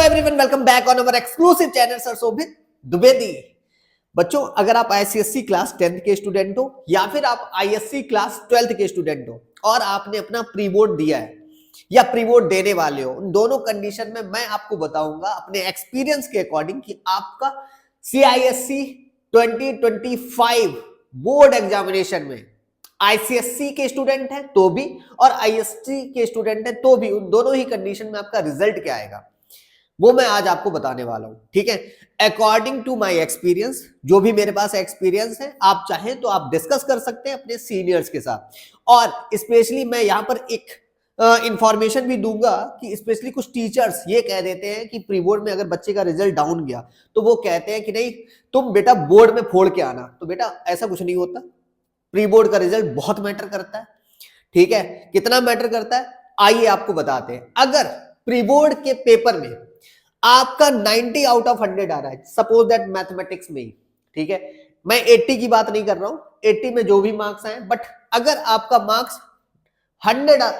Everyone, welcome back on our exclusive channel sir Shobhit Dwivedi. बच्चों, अगर आप आईसीएससी क्लास 10th के स्टूडेंट हो या फिर आप आईएससी क्लास 12th के स्टूडेंट हो और आपने अपना प्री बोर्ड दिया है या प्री बोर्ड देने वाले हो, उन दोनों कंडीशन में मैं आपको बताऊंगा अपने एक्सपीरियंस के अकॉर्डिंग कि आपका सीआईएससी 2025 बोर्ड एग्जामिनेशन में आईसीएससी के स्टूडेंट है तो भी और आईएससी के स्टूडेंट है तो भी, उन दोनों ही कंडीशन में आपका रिजल्ट क्या आएगा वो मैं आज आपको बताने वाला हूं। ठीक है, अकॉर्डिंग टू माय एक्सपीरियंस, जो भी मेरे पास एक्सपीरियंस है, आप चाहें तो आप डिस्कस कर सकते हैं अपने सीनियर्स के साथ। और स्पेशली मैं यहां पर एक इंफॉर्मेशन भी दूंगा कि स्पेशली कुछ टीचर्स ये कह देते हैं कि प्री बोर्ड में अगर बच्चे का रिजल्ट डाउन गया तो वो कहते हैं कि नहीं तुम बेटा बोर्ड में फोड़ के आना। तो बेटा ऐसा कुछ नहीं होता, प्री बोर्ड का रिजल्ट बहुत मैटर करता है। ठीक है, कितना मैटर करता है आइए आपको बताते हैं। अगर प्री बोर्ड के पेपर में आपका 90 आउट ऑफ 100 आ रहा है, सपोज दैट मैथमेटिक्स में ही, ठीक है, मैं 80 की बात नहीं कर रहा हूं, 80 में जो भी मार्क्स आए, बट अगर आपका मार्क्स 100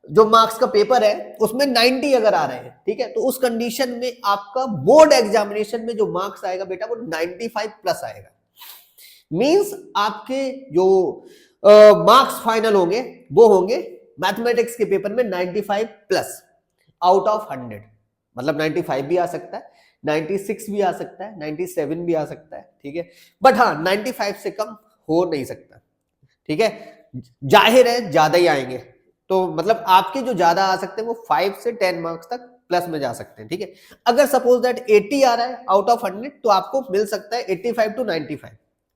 जो मार्क्स का पेपर है उसमें 90 अगर आ रहे हैं, ठीक है, तो उस कंडीशन में आपका बोर्ड एग्जामिनेशन में जो मार्क्स आएगा बेटा वो 95 प्लस आएगा। मींस आपके जो मार्क्स फाइनल होंगे वो होंगे मैथमेटिक्स के पेपर में 95 प्लस आउट ऑफ 100। मतलब 95 भी आ सकता है, 96 भी आ सकता है, 97 भी आ सकता है। ठीक है, बट हाँ 95 से कम हो नहीं सकता। ठीक है, जाहिर है ज्यादा ही आएंगे, तो मतलब आपके जो ज्यादा आ सकते हैं वो 5 से 10 मार्क्स तक प्लस में जा सकते हैं। ठीक है, अगर सपोज दैट 80 आ रहा है आउट ऑफ 100 तो आपको मिल सकता है 85 टू 95।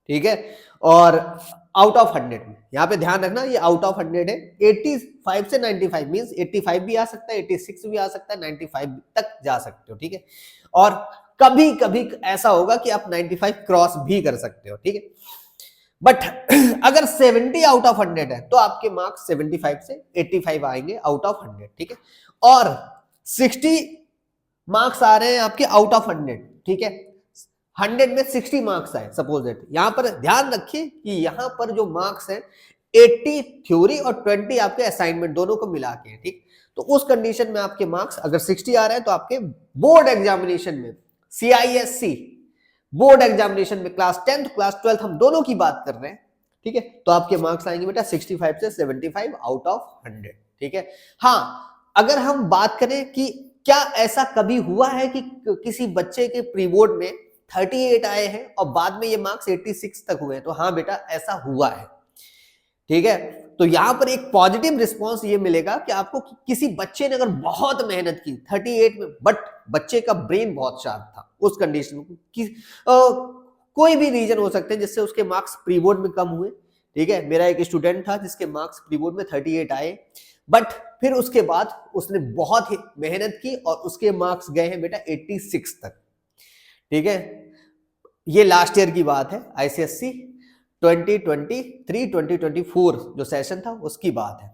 ठीक है, और आउट ऑफ 100 में यहां पे ध्यान रखना ये आउट ऑफ 100 है। 85 से 95 मींस 85 भी आ सकता है, 86 भी आ सकता है, 95 तक जा सकते हो। ठीक है, और कभी कभी ऐसा होगा कि आप 95 क्रॉस भी कर सकते हो। ठीक है, बट अगर 70 आउट ऑफ 100 है तो आपके मार्क्स 75 से 85 आएंगे आउट ऑफ 100। ठीक है, और 60 मार्क्स आ रहे हैं आपके आउट ऑफ 100। ठीक है, 100 में 60 मार्क्स आए सपोज दैट। यहां पर ध्यान रखिए कि यहां पर जो मार्क्स है 80 थ्योरी और 20 आपके असाइनमेंट दोनों को मिला के। ठीक, तो उस कंडीशन में आपके मार्क्स अगर 60 आ रहे हैं तो आपके बोर्ड एग्जामिनेशन में सीआईएससी बोर्ड एग्जामिनेशन में क्लास 10th क्लास 12th हम दोनों की बात कर रहे हैं। ठीक है, तो आपके मार्क्स आएंगे बेटा 65 से 75 आउट ऑफ 100। ठीक है, हाँ अगर हम बात करें कि क्या ऐसा कभी हुआ है कि किसी बच्चे के प्री बोर्ड में 38 आए हैं और बाद में ये मार्क्स 86 तक हुए हैं, तो हाँ बेटा ऐसा हुआ है। ठीक है, तो यहां पर एक पॉजिटिव रिस्पांस ये मिलेगा कि आपको किसी बच्चे ने अगर बहुत मेहनत की 38 में, बट बच्चे का ब्रेन बहुत शार्प था, उस कंडीशन में कोई भी रीजन हो सकते हैं जिससे उसके मार्क्स प्री बोर्ड में कम हुए। ठीक है, मेरा एक स्टूडेंट था जिसके मार्क्स प्री बोर्ड में 38 आए, बट फिर उसके बाद उसने बहुत ही मेहनत की और उसके मार्क्स गए हैं बेटा 86 तक। ठीक है, ये लास्ट ईयर की बात है, आईसीएससी 2023-2024 जो सेशन था उसकी बात है।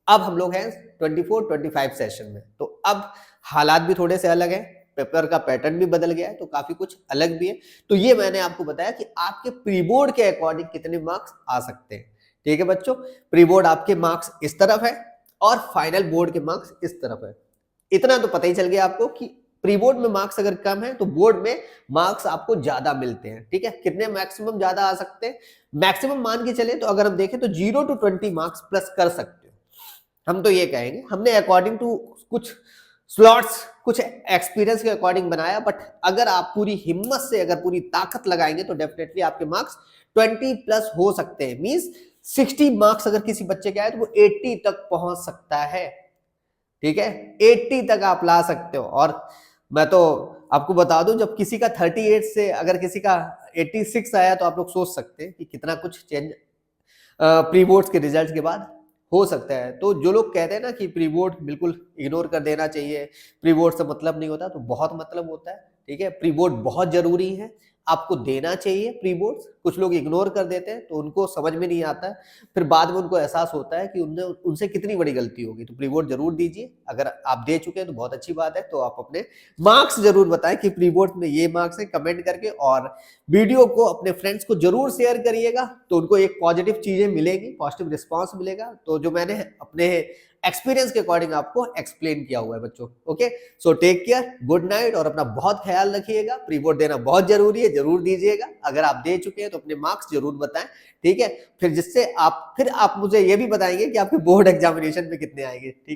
अब हम लोग हैं 24-25 सेशन में, तो अब हालात भी थोड़े से अलग हैं, पेपर का पैटर्न भी बदल गया है, तो काफी कुछ अलग भी है। तो ये मैंने आपको बताया कि आपके प्री बोर्ड के अकॉर्डिंग कितने मार्क्स आ सकते हैं। ठीक है बच्चों, प्री बोर्ड आपके मार्क्स इस तरफ है और फाइनल बोर्ड के मार्क्स इस तरफ है। इतना तो पता ही चल गया आपको कि प्री बोर्ड में मार्क्स अगर कम है तो बोर्ड में मार्क्स आपको ज्यादा मिलते हैं। ठीक है, कितने मैक्सिमम ज्यादा आ सकते हैं, मैक्सिमम मान के चले तो अगर हम देखें तो 0 to 20 मार्क्स प्लस कर सकते हो। हम तो ये कहेंगे, हमने अकॉर्डिंग टू कुछ स्लॉट्स कुछ एक्सपीरियंस के अकॉर्डिंग बनाया, बट अगर आप पूरी हिम्मत से अगर पूरी ताकत लगाएंगे तो डेफिनेटली आपके मार्क्स 20 प्लस हो सकते हैं। मींस 60 मार्क्स अगर किसी बच्चे के आए तो वो 80 तक पहुंच सकता है। ठीक है, 80 तक आप ला सकते हो। और मैं तो आपको बता दूं, जब किसी का 38 से अगर किसी का 86 आया तो आप लोग सोच सकते हैं कि कितना कुछ चेंज प्री बोर्ड्स के रिजल्ट के बाद हो सकता है। तो जो लोग कहते हैं ना कि प्री बोर्ड बिल्कुल इग्नोर कर देना चाहिए, प्री बोर्ड से मतलब नहीं होता, तो बहुत मतलब होता है। ठीक है, प्री बोर्ड बहुत जरूरी है, आपको देना चाहिए प्री बोर्ड, कुछ लोग इग्नोर कर देते हैं, तो उनको समझ में नहीं आता है, फिर बाद में उनको एहसास होता है कि उनसे कितनी बड़ी गलती होगी। तो प्री बोर्ड जरूर दीजिए, अगर आप दे चुके हैं तो बहुत अच्छी बात है। तो आप अपने मार्क्स जरूर बताएं कि प्री बोर्ड में ये मार्क्स है, कमेंट करके, और वीडियो को अपने फ्रेंड्स को जरूर शेयर करिएगा, तो उनको एक पॉजिटिव चीजें मिलेंगी, पॉजिटिव रिस्पॉन्स मिलेगा। तो जो मैंने अपने एक्सपीरियंस के अकॉर्डिंग आपको एक्सप्लेन किया हुआ है बच्चों। Okay, so take care, good night, और अपना बहुत ख्याल रखिएगा। प्री बोर्ड देना बहुत जरूरी है, जरूर दीजिएगा। अगर आप दे चुके हैं तो अपने मार्क्स जरूर बताएं, ठीक है। फिर आप मुझे ये भी बताएंगे कि आपके बोर्ड एग्जामिनेशन में कितने आएंगे, ठीक।